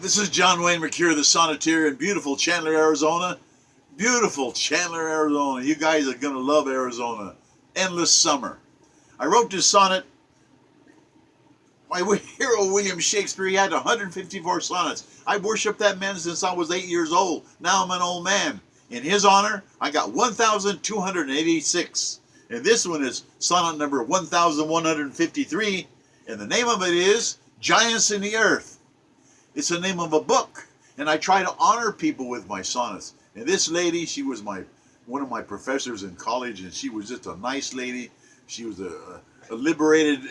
This is John Wayne Mercure, the Sonneteer in beautiful Chandler, Arizona. Beautiful Chandler, Arizona. You guys are going to love Arizona. Endless summer. I wrote this sonnet. My hero, William Shakespeare, he had 154 sonnets. I worshiped that man since I was 8 years old. Now I'm an old man. In his honor, I got 1,286. And this one is sonnet number 1,153. And the name of it is Giants in the Earth. It's the name of a book, and I try to honor people with my sonnets. And this lady, she was one of my professors in college, and she was just a nice lady. She was a liberated,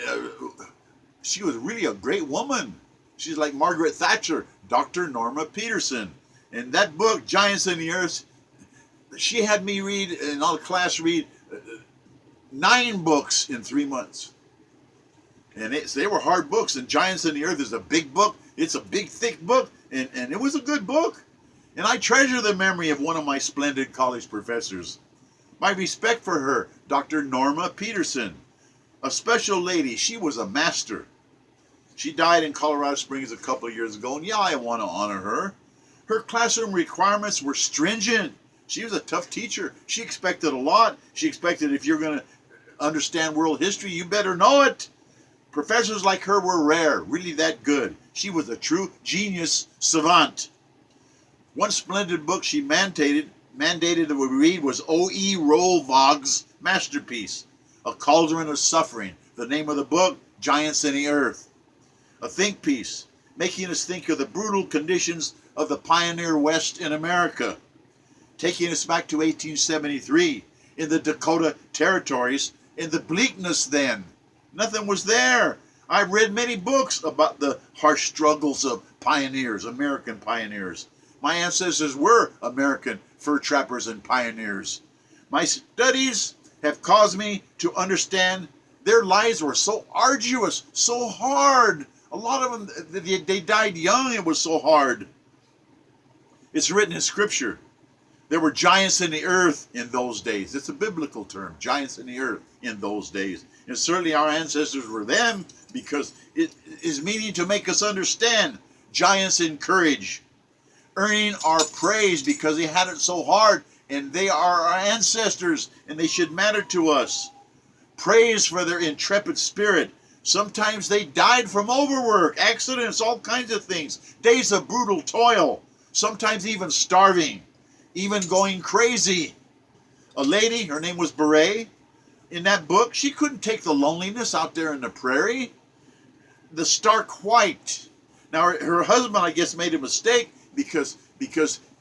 she was really a great woman. She's like Margaret Thatcher, Dr. Norma Peterson. And that book, Giants in the Earth, she had me read, and all the class read, 9 books in 3 months. And they were hard books, and Giants in the Earth is a big book. It's a big, thick book, and it was a good book. And I treasure the memory of one of my splendid college professors. My respect for her, Dr. Norma Peterson. A special lady. She was a master. She died in Colorado Springs a couple of years ago, and yeah, I want to honor her. Her classroom requirements were stringent. She was a tough teacher. She expected a lot. She expected if you're going to understand world history, you better know it. Professors like her were rare, really that good. She was a true genius savant. One splendid book she mandated that we read was O.E. Rollvog's masterpiece, A Cauldron of Suffering. The name of the book, Giants in the Earth. A think piece, making us think of the brutal conditions of the pioneer West in America, taking us back to 1873 in the Dakota Territories, in the bleakness then. Nothing was there. I've read many books about the harsh struggles of pioneers, American pioneers. My ancestors were American fur trappers and pioneers. My studies have caused me to understand their lives were so arduous, so hard. A lot of them, they died young. It was so hard. It's written in Scripture. There were giants in the earth in those days. It's a biblical term, giants in the earth in those days. And certainly our ancestors were them, because it is meaning to make us understand giants in courage, earning our praise because they had it so hard, and they are our ancestors, and they should matter to us. Praise for their intrepid spirit. Sometimes they died from overwork, accidents, all kinds of things, days of brutal toil, sometimes even starving, even going crazy. A lady, her name was Beret, in that book, she couldn't take the loneliness out there in the prairie. The stark white. Now, her husband, I guess, made a mistake because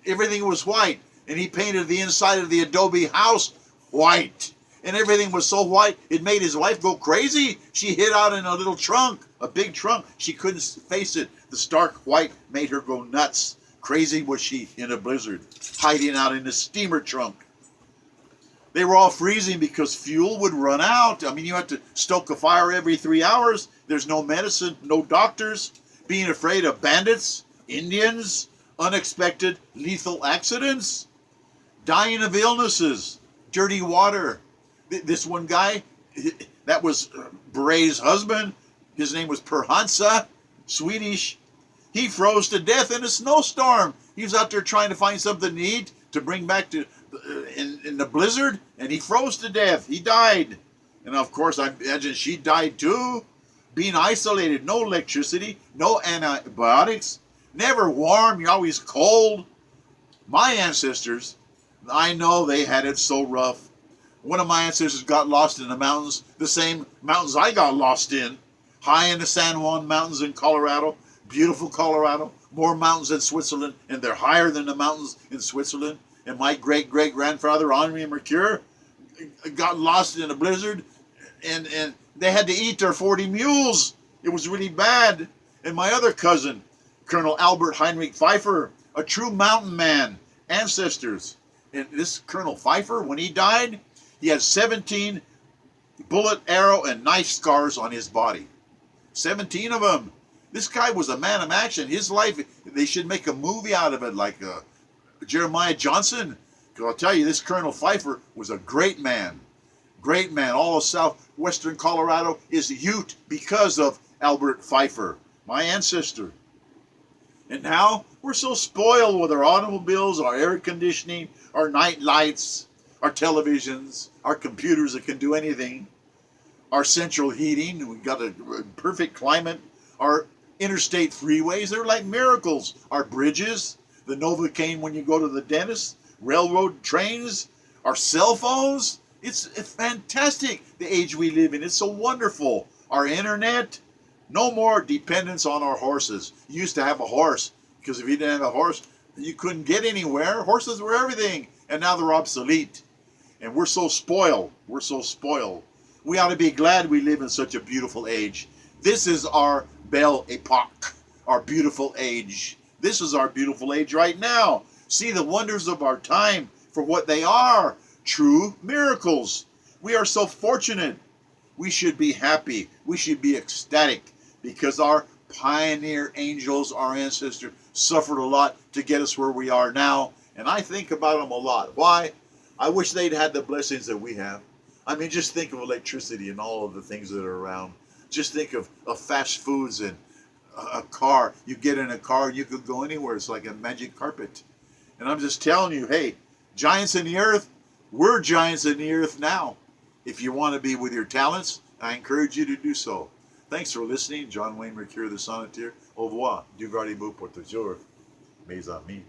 everything was white, and he painted the inside of the adobe house white. And everything was so white, it made his wife go crazy. She hid out in a little trunk, a big trunk. She couldn't face it. The stark white made her go nuts. Crazy was she in a blizzard, hiding out in a steamer trunk. They were all freezing because fuel would run out. I mean, you had to stoke a fire every 3 hours. There's no medicine, no doctors. Being afraid of bandits, Indians, unexpected lethal accidents, dying of illnesses, dirty water. This one guy, that was Beret's husband. His name was Per Hansa, Swedish. He froze to death in a snowstorm. He was out there trying to find something to eat to bring back to in the blizzard, and he froze to death. He died. And of course, I imagine she died too. Being isolated, no electricity, no antibiotics, never warm, you're always cold. My ancestors, I know they had it so rough. One of my ancestors got lost in the mountains, the same mountains I got lost in, high in the San Juan Mountains in Colorado, beautiful Colorado, more mountains than Switzerland, and they're higher than the mountains in Switzerland. And my great-great-grandfather, Henri Mercure, got lost in a blizzard, and they had to eat their 40 mules. It was really bad. And my other cousin, Colonel Albert Heinrich Pfeiffer, a true mountain man, ancestors. And this Colonel Pfeiffer, when he died, he had 17 bullet, arrow, and knife scars on his body. 17 of them. This guy was a man of action. His life, they should make a movie out of it, like Jeremiah Johnson. Because I'll tell you, this Colonel Pfeiffer was a great man. Great man. All of southwestern Colorado is Ute because of Albert Pfeiffer, my ancestor. And now we're so spoiled with our automobiles, our air conditioning, our night lights, our televisions, our computers that can do anything, our central heating. We've got a perfect climate. Our interstate freeways, they're like miracles. Our bridges, the Novocaine when you go to the dentist, railroad trains, our cell phones. It's fantastic, the age we live in. It's so wonderful. Our internet, no more dependence on our horses. You used to have a horse, because if you didn't have a horse, you couldn't get anywhere. Horses were everything, and now they're obsolete. And we're so spoiled. We're so spoiled. We ought to be glad we live in such a beautiful age. This is our Belle Epoque, our beautiful age. This is our beautiful age right now. See the wonders of our time for what they are, true miracles. We are so fortunate. We should be happy. We should be ecstatic because our pioneer angels, our ancestors, suffered a lot to get us where we are now. And I think about them a lot. Why? I wish they'd had the blessings that we have. I mean, just think of electricity and all of the things that are around. Just think of fast foods and a car. You get in a car, you could go anywhere. It's like a magic carpet. And I'm just telling you, hey, giants in the earth, we're giants in the earth now. If you want to be with your talents, I encourage you to do so. Thanks for listening. John Wayne Mercure, the Sonneteer. Au revoir. Du gardez-vous pour toujours. Mes amis.